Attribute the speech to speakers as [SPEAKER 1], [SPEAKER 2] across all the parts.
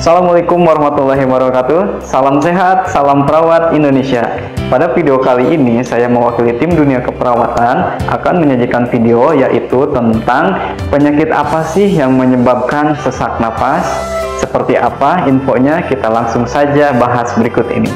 [SPEAKER 1] Assalamualaikum warahmatullahi wabarakatuh. Salam sehat, salam perawat Indonesia. Pada video kali ini saya mewakili tim dunia keperawatan akan menyajikan video yaitu tentang penyakit apa sih yang menyebabkan sesak napas. Seperti apa infonya, kita langsung saja bahas berikut ini.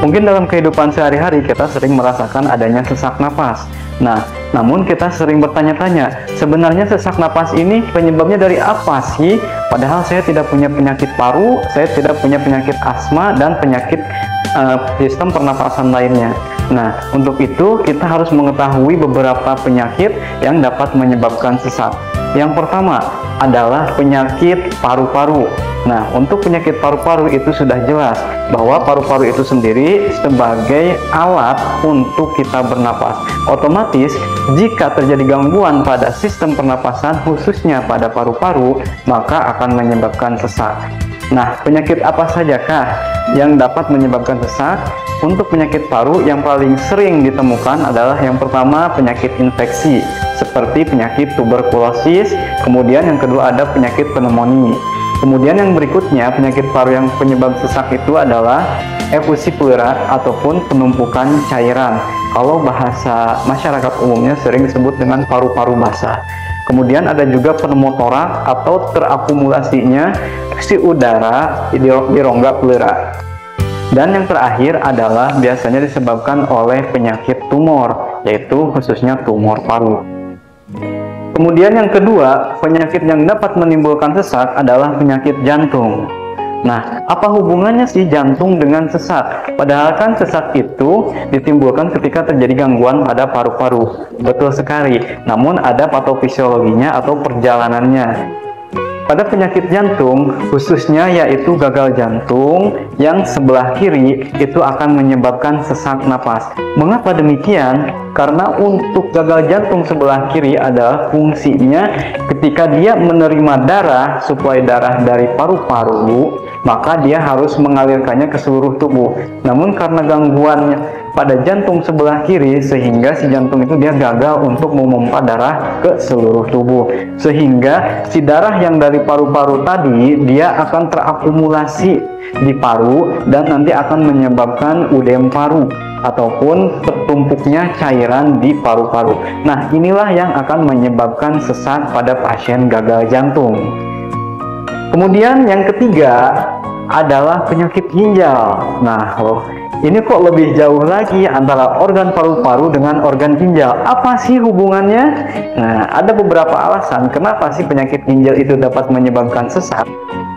[SPEAKER 1] Mungkin dalam kehidupan sehari-hari kita sering merasakan adanya sesak napas. Nah, namun kita sering bertanya-tanya, sebenarnya sesak napas ini penyebabnya dari apa sih? Padahal saya tidak punya penyakit paru, saya tidak punya penyakit asma dan penyakit sistem pernapasan lainnya. Nah, untuk itu kita harus mengetahui beberapa penyakit yang dapat menyebabkan sesak. Yang pertama adalah penyakit paru-paru. Nah, untuk penyakit paru-paru itu sudah jelas bahwa paru-paru itu sendiri sebagai alat untuk kita bernapas. Otomatis, jika terjadi gangguan pada sistem pernapasan, khususnya pada paru-paru, maka akan menyebabkan sesak. Nah, penyakit apa sajakah yang dapat menyebabkan sesak? Untuk penyakit paru yang paling sering ditemukan adalah yang pertama penyakit infeksi seperti penyakit tuberkulosis, kemudian yang kedua ada penyakit pneumonia. Kemudian yang berikutnya penyakit paru yang penyebab sesak itu adalah efusi pleura ataupun penumpukan cairan. Kalau bahasa masyarakat umumnya sering disebut dengan paru-paru basah. Kemudian ada juga pneumotoraks atau terakumulasinya si udara di rongga pleura. Dan yang terakhir adalah biasanya disebabkan oleh penyakit tumor, yaitu khususnya tumor paru. Kemudian yang kedua, penyakit yang dapat menimbulkan sesak adalah penyakit jantung. Nah, apa hubungannya sih jantung dengan sesak? Padahal kan sesak itu ditimbulkan ketika terjadi gangguan pada paru-paru. Betul sekali, namun ada patofisiologinya atau perjalanannya. Pada penyakit jantung, khususnya yaitu gagal jantung yang sebelah kiri itu akan menyebabkan sesak napas. Mengapa demikian? Karena untuk gagal jantung sebelah kiri adalah fungsinya ketika dia menerima darah, suplai darah dari paru-paru, maka dia harus mengalirkannya ke seluruh tubuh. Namun karena gangguannya pada jantung sebelah kiri, sehingga si jantung itu dia gagal untuk memompa darah ke seluruh tubuh, sehingga si darah yang dari paru-paru tadi dia akan terakumulasi di paru dan nanti akan menyebabkan udem paru ataupun tertumpuknya cairan di paru-paru. Nah, inilah yang akan menyebabkan sesak pada pasien gagal jantung. Kemudian yang ketiga adalah penyakit ginjal. Nah, ini kok lebih jauh lagi antara organ paru-paru dengan organ ginjal. Apa sih hubungannya? Nah, ada beberapa alasan kenapa sih penyakit ginjal itu dapat menyebabkan sesak.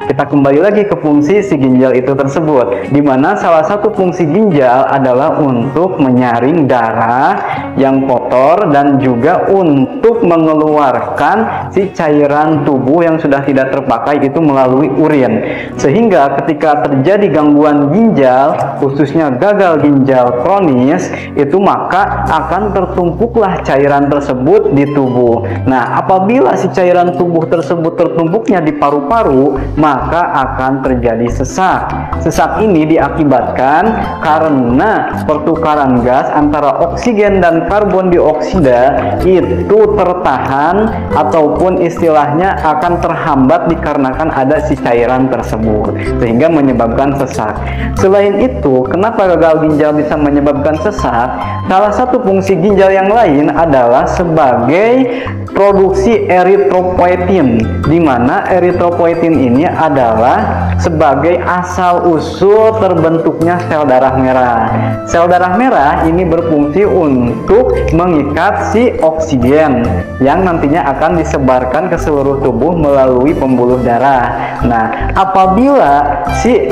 [SPEAKER 1] Kita kembali lagi ke fungsi si ginjal itu tersebut, di mana salah satu fungsi ginjal adalah untuk menyaring darah yang kotor dan juga untuk mengeluarkan si cairan tubuh yang sudah tidak terpakai itu melalui urin. Sehingga ketika terjadi gangguan ginjal, khususnya gagal ginjal kronis, itu maka akan tertumpuklah cairan tersebut di tubuh. Nah, apabila si cairan tubuh tersebut tertumpuknya di paru-paru, maka akan terjadi sesak. Sesak ini diakibatkan karena pertukaran gas antara oksigen dan karbon dioksida itu tertahan ataupun istilahnya akan terhambat dikarenakan ada si cairan tersebut, sehingga menyebabkan sesak. Selain itu, kenapa gagal ginjal bisa menyebabkan sesak? Salah satu fungsi ginjal yang lain adalah sebagai produksi eritropoietin, di mana eritropoietin ini adalah sebagai asal-usul terbentuknya sel darah merah. Sel darah merah ini berfungsi untuk mengikat si oksigen yang nantinya akan disebarkan ke seluruh tubuh melalui pembuluh darah. Nah, apabila si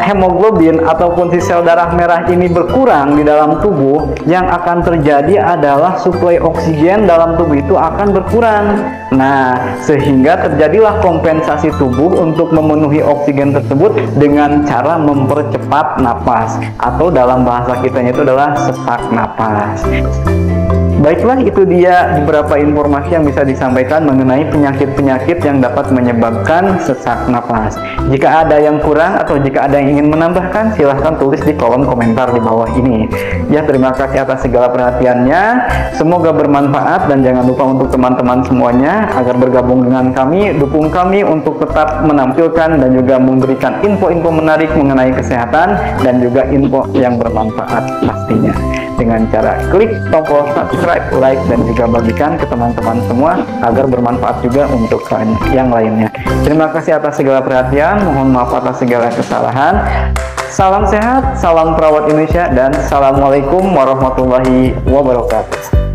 [SPEAKER 1] hemoglobin ataupun si sel darah merah ini berkurang di dalam tubuh, yang akan terjadi adalah suplai oksigen dalam tubuh itu akan berkurang. Nah, sehingga terjadilah kompensasi tubuh untuk memenuhi oksigen tersebut dengan cara mempercepat napas, atau dalam bahasa kita itu adalah sesak napas. Baiklah, itu dia beberapa informasi yang bisa disampaikan mengenai penyakit-penyakit yang dapat menyebabkan sesak napas. Jika ada yang kurang atau jika ada yang ingin menambahkan, silahkan tulis di kolom komentar di bawah ini. Ya, terima kasih atas segala perhatiannya. Semoga bermanfaat dan jangan lupa untuk teman-teman semuanya agar bergabung dengan kami, dukung kami untuk tetap menampilkan dan juga memberikan info-info menarik mengenai kesehatan dan juga info yang bermanfaat pastinya. Dengan cara klik tombol subscribe, like, dan juga bagikan ke teman-teman semua agar bermanfaat juga untuk yang lainnya. Terima kasih atas segala perhatian, mohon maaf atas segala kesalahan. Salam sehat, salam perawat Indonesia, dan assalamualaikum warahmatullahi wabarakatuh.